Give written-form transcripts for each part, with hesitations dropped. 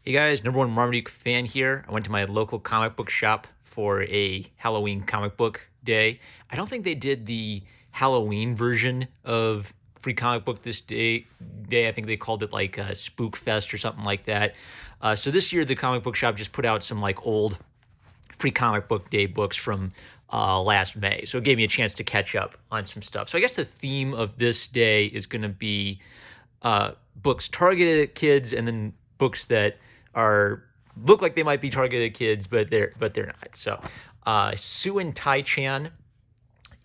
Hey guys, number one Marmaduke fan here. I went to my local comic book shop for a Halloween comic book day. I don't think they did the Halloween version of Free Comic Book this day. I think they called it like Spook Fest or something like that. So this year, the comic book shop just put out some like old Free Comic Book Day books from last May. So it gave me a chance to catch up on some stuff. So I guess the theme of this day is going to be books targeted at kids, and then books that look like they might be targeted at kids, but they're not. So Suin Tai-chan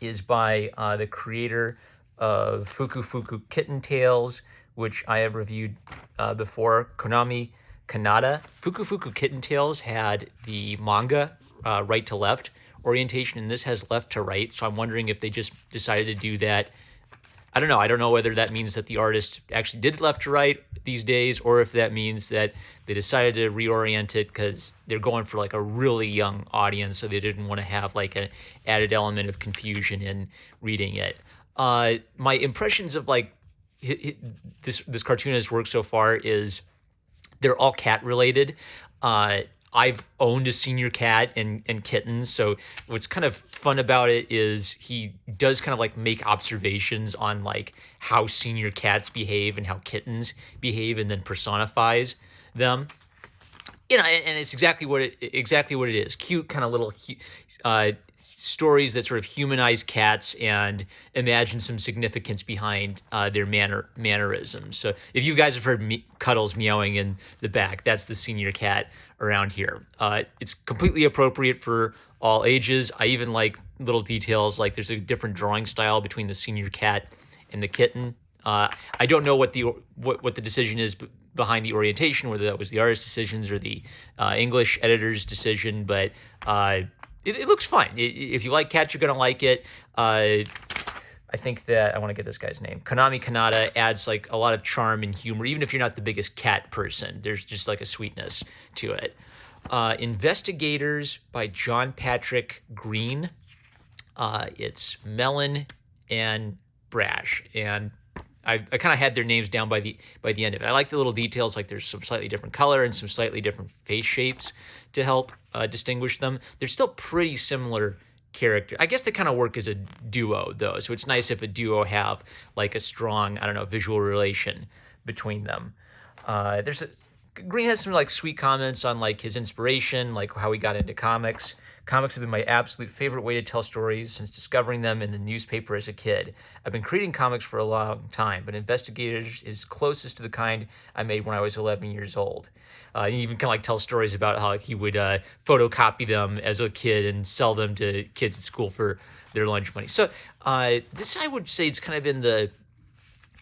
is by the creator of Fuku Fuku Kitten Tales, which I have reviewed before. Konami Kanata. Fuku Fuku Kitten Tales had the manga right to left orientation, and this has left to right. So I'm wondering if they just decided to do that. I don't know. I don't know whether that means that the artist actually did left to right these days, or if that means that they decided to reorient it because they're going for like a really young audience, so they didn't want to have like an added element of confusion in reading it. My impressions of like this cartoonist's work so far is they're all cat related. I've owned a senior cat and kittens, so what's kind of fun about it is he does kind of like make observations on like how senior cats behave and how kittens behave, and then personifies them. You know, and it's exactly what it is. Cute, kind of little stories that sort of humanize cats and imagine some significance behind their mannerisms. So if you guys have heard Cuddles meowing in the back, that's the senior cat around here. It's completely appropriate for all ages. I even like little details, like there's a different drawing style between the senior cat and the kitten. I don't know what the decision is behind the orientation, whether that was the artist's decisions or the English editor's decision, but it looks fine. If you like cats, you're going to like it. I think that I want to get this guy's name. Konami Kanata adds like a lot of charm and humor, even if you're not the biggest cat person. There's just like a sweetness to it. Investi-Gators by John Patrick Green. It's Melon and Brash, and I kind of had their names down by the end of it. I like the little details, like there's some slightly different color and some slightly different face shapes to help distinguish them. They're still pretty similar character. I guess they kind of work as a duo though, so it's nice if a duo have like a strong, I don't know, visual relation between them. Green has some like sweet comments on like his inspiration, like how he got into comics. Comics have been my absolute favorite way to tell stories since discovering them in the newspaper as a kid. I've been creating comics for a long time, but Investi-Gators is closest to the kind I made when I was 11 years old. He even kind of like tells stories about how he would photocopy them as a kid and sell them to kids at school for their lunch money. So this, I would say, it's kind of in the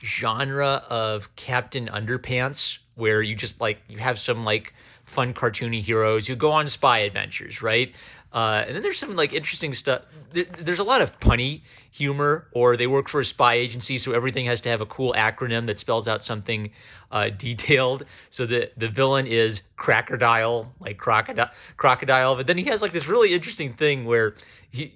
genre of Captain Underpants, where you just like, you have some like fun cartoony heroes who go on spy adventures, right? And then there's some like interesting stuff. There's a lot of punny humor, or they work for a spy agency, so everything has to have a cool acronym that spells out something detailed. So the villain is Crocodile, like crocodile. But then he has like this really interesting thing where he's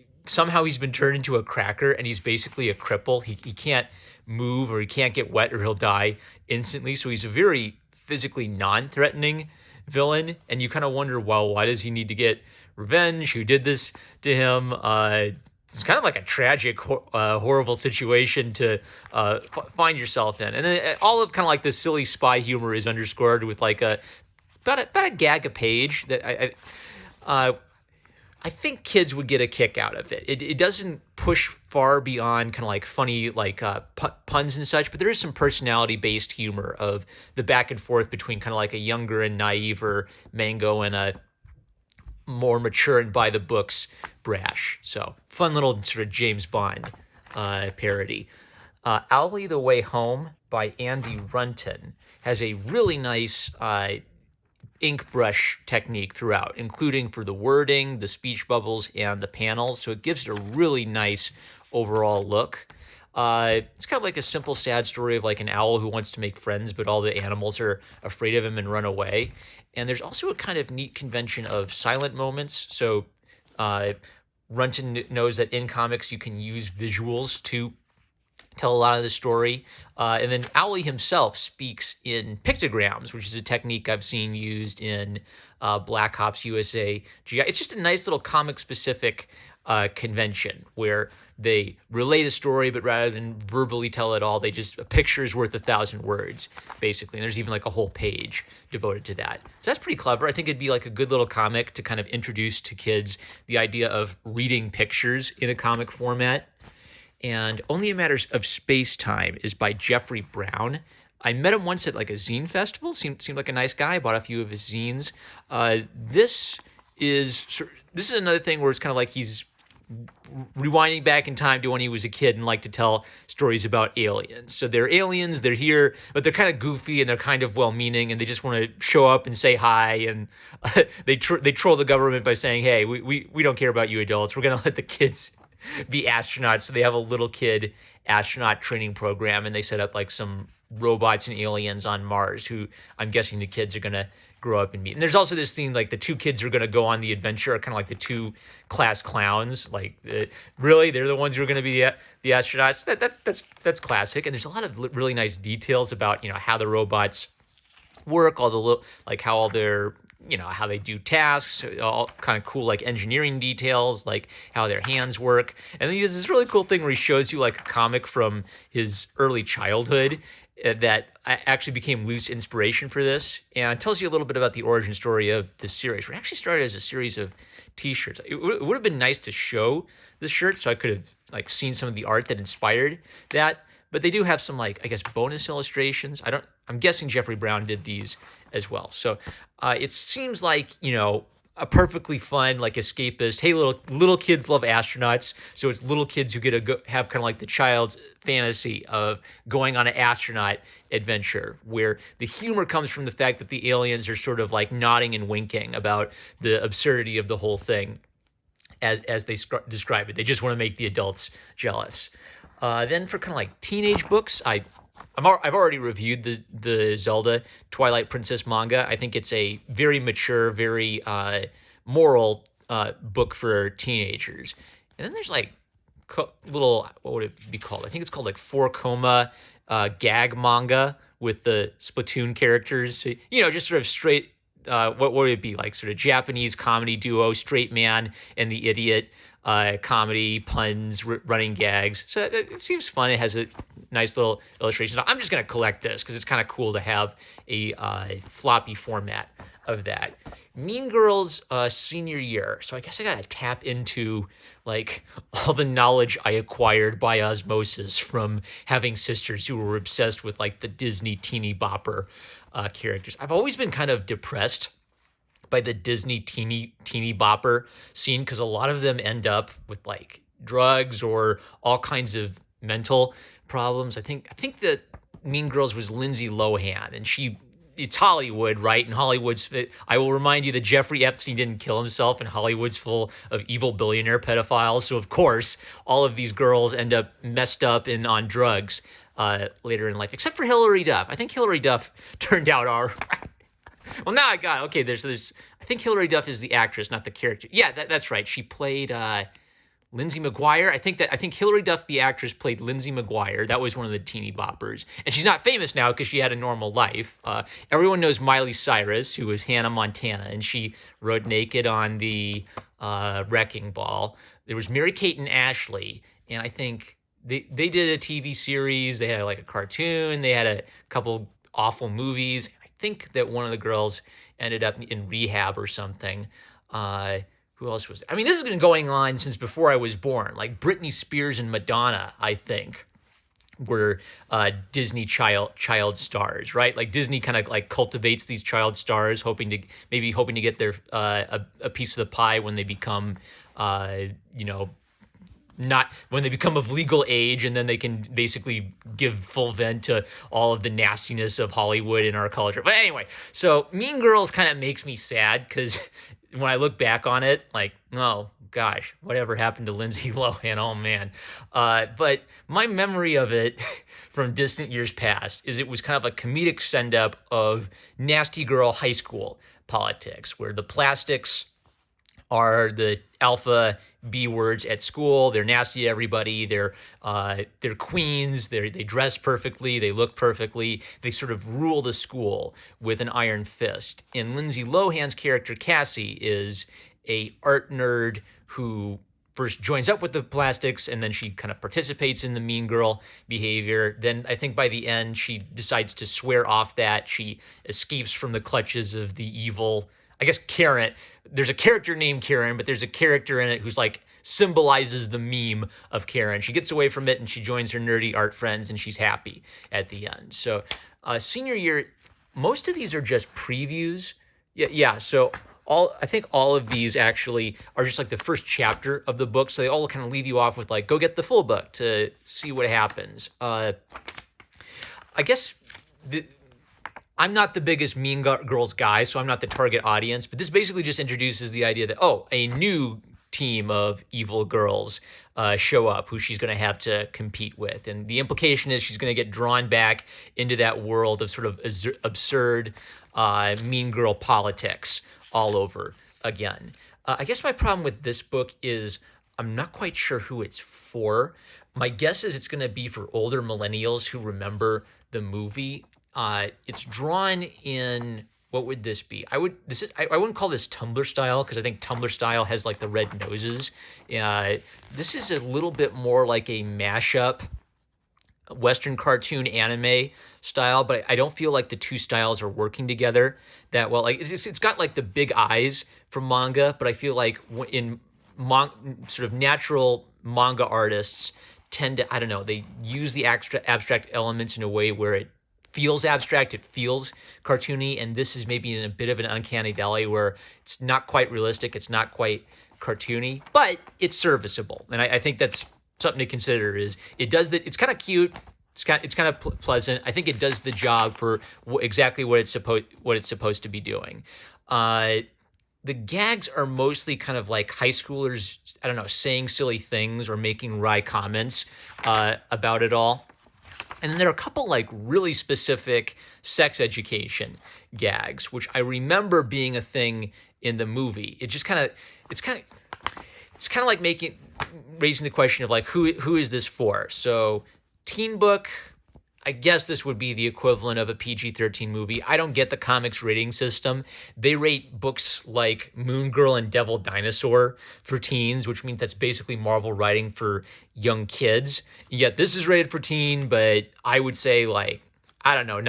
been turned into a cracker, and he's basically a cripple. He can't move, or he can't get wet, or he'll die instantly. So he's a very physically non-threatening villain, and you kind of wonder, well, why does he need to get revenge? Who did this to him? It's kind of like a tragic, horrible situation to find yourself in. And then all of kind of like the silly spy humor is underscored with like about a gag a page that I think kids would get a kick out of it. It doesn't push far beyond kind of like funny like puns and such, but there is some personality-based humor of the back and forth between kind of like a younger and naiver Mango and a more mature and by the books Brash. So fun little sort of James Bond parody. Owly the Way Home by Andy Runton has a really nice ink brush technique throughout, including for the wording, the speech bubbles, and the panels. So it gives it a really nice overall look. It's kind of like a simple, sad story of like an owl who wants to make friends, but all the animals are afraid of him and run away. And there's also a kind of neat convention of silent moments. So Runton knows that in comics you can use visuals to tell a lot of the story. And then Owly himself speaks in pictograms, which is a technique I've seen used in Black Ops USA GI. It's just a nice little comic-specific convention where they relate a story, but rather than verbally tell it all, they just, a picture is worth 1,000 words, basically. And there's even like a whole page devoted to that. So that's pretty clever. I think it'd be like a good little comic to kind of introduce to kids the idea of reading pictures in a comic format. And Only a Matter of Space-Time is by Jeffrey Brown. I met him once at like a zine festival. Seemed like a nice guy. I bought a few of his zines. This is another thing where it's kind of like he's rewinding back in time to when he was a kid and liked to tell stories about aliens. So they're aliens, they're here, but they're kind of goofy and they're kind of well-meaning, and they just want to show up and say hi, and they troll the government by saying, hey, we don't care about you adults. We're going to let the kids be astronauts. So they have a little kid astronaut training program, and they set up like some robots and aliens on Mars who I'm guessing the kids are going to grow up and meet. And there's also this thing like the two kids who are going to go on the adventure are kind of like the two class clowns. Like really, they're the ones who are going to be the astronauts. That's classic. And there's a lot of really nice details about, you know, how the robots work, all the like how all their, you know, how they do tasks, all kind of cool like engineering details, like how their hands work. And then he does this really cool thing where he shows you like a comic from his early childhood that actually became loose inspiration for this, and tells you a little bit about the origin story of the series. It actually started as a series of t-shirts. It would have been nice to show the shirt so I could have like seen some of the art that inspired that, but they do have some like, I guess, bonus illustrations. I'm guessing Jeffrey Brown did these as well. So it seems like, you know, a perfectly fun, like escapist. Hey, little kids love astronauts, so it's little kids who get to have kind of like the child's fantasy of going on an astronaut adventure, where the humor comes from the fact that the aliens are sort of like nodding and winking about the absurdity of the whole thing, as they describe it. They just want to make the adults jealous. Then for kind of like teenage books, I've already reviewed the Zelda Twilight Princess manga. I think it's a very mature, very moral book for teenagers. And then there's like little, what would it be called? I think it's called like 4-Koma gag manga with the Splatoon characters. So, you know, just sort of straight, what would it be like? Sort of Japanese comedy duo, straight man and the idiot. Comedy, puns, running gags. So it seems fun. It has a nice little illustration. I'm just going to collect this because it's kind of cool to have a floppy format of that. Mean Girls senior year. So I guess I got to tap into like all the knowledge I acquired by osmosis from having sisters who were obsessed with like the Disney teeny bopper characters. I've always been kind of depressed by the Disney teeny bopper scene, because a lot of them end up with like drugs or all kinds of mental problems. I think that Mean Girls was Lindsay Lohan, and it's Hollywood, right? And I will remind you that Jeffrey Epstein didn't kill himself, and Hollywood's full of evil billionaire pedophiles. So of course, all of these girls end up messed up and on drugs later in life, except for Hilary Duff. I think Hilary Duff turned out all right. Well, now I got it. Okay. There's. I think Hilary Duff is the actress, not the character. Yeah, that's right. She played Lindsay McGuire. I think Hilary Duff, the actress, played Lindsay McGuire. That was one of the teeny boppers, and she's not famous now because she had a normal life. Everyone knows Miley Cyrus, who was Hannah Montana, and she rode naked on the Wrecking Ball. There was Mary-Kate and Ashley, and I think they did a TV series. They had like a cartoon. They had a couple awful movies. I think that one of the girls ended up in rehab or something. Who else was there? I mean, this has been going on since before I was born. Like Britney Spears and Madonna, I think, were Disney child stars, right? Like Disney kind of like cultivates these child stars, hoping to get their a piece of the pie when they become, not when they become of legal age, and then they can basically give full vent to all of the nastiness of Hollywood in our culture. But anyway, so Mean Girls kind of makes me sad because when I look back on it, like, oh gosh, whatever happened to Lindsay Lohan? Oh man. But my memory of it from distant years past is it was kind of a comedic send-up of nasty girl high school politics, where the plastics are the alpha B words at school. They're nasty to everybody. They're queens. They dress perfectly. They look perfectly. They sort of rule the school with an iron fist. And Lindsay Lohan's character Cassie is a art nerd who first joins up with the plastics, and then she kind of participates in the mean girl behavior. Then I think by the end she decides to swear off that. She escapes from the clutches of the evil, I guess, Karen. There's a character named Karen, but there's a character in it who's like symbolizes the meme of Karen. She gets away from it and she joins her nerdy art friends, and she's happy at the end. So senior year, most of these are just previews. Yeah. So I think all of these actually are just like the first chapter of the book. So they all kind of leave you off with like, go get the full book to see what happens. I guess I'm not the biggest Mean Girls guy, so I'm not the target audience, but this basically just introduces the idea that, a new team of evil girls show up who she's going to have to compete with. And the implication is she's going to get drawn back into that world of sort of absurd mean girl politics all over again. I guess my problem with this book is I'm not quite sure who it's for. My guess is it's going to be for older millennials who remember the movie. It's drawn in, what would this be? I wouldn't call this Tumblr style, because I think Tumblr style has like the red noses. This is a little bit more like a mashup Western cartoon anime style, but I don't feel like the two styles are working together that well. Like it's got like the big eyes from manga, but I feel like in sort of natural manga artists tend to, I don't know, they use the abstract elements in a way where it feels abstract, it feels cartoony, and this is maybe in a bit of an uncanny valley where it's not quite realistic, it's not quite cartoony, but it's serviceable. And I think that's something to consider. Is it does that? It's kind of cute. It's kind of pleasant. I think it does the job for exactly what it's supposed to be doing. The gags are mostly kind of like high schoolers, I don't know, saying silly things or making wry comments about it all. And then there are a couple like really specific sex education gags, which I remember being a thing in the movie. It's kind of like raising the question of like who is this for? So teen book, I guess this would be the equivalent of a PG-13 movie. I don't get the comics rating system. They rate books like Moon Girl and Devil Dinosaur for teens, which means that's basically Marvel writing for young kids. Yet this is rated for teen, but I would say like, I don't know,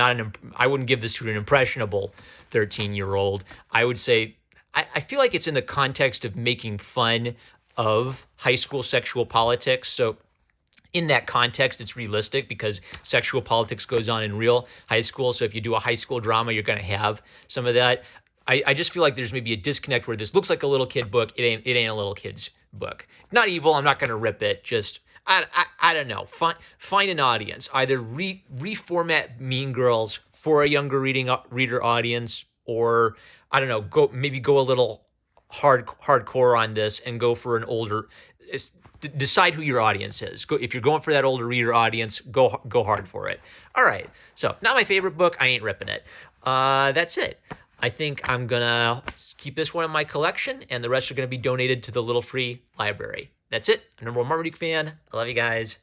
I wouldn't give this to an impressionable 13-year-old. I would say, I feel like it's in the context of making fun of high school sexual politics. So in that context, it's realistic because sexual politics goes on in real high school. So if you do a high school drama, you're going to have some of that. I just feel like there's maybe a disconnect where this looks like a little kid book. It ain't a little kid's book. Not evil. I'm not going to rip it. Just, I don't know. Find an audience. Either reformat Mean Girls for a younger reader audience, or I don't know, go a little hardcore on this and go for an older. Decide who your audience is. If you're going for that older reader audience, go hard for it. All right. So not my favorite book. I ain't ripping it. That's it. I think I'm gonna keep this one in my collection, and the rest are gonna be donated to the Little Free Library. That's it. I'm #1 Marmaduke fan. I love you guys.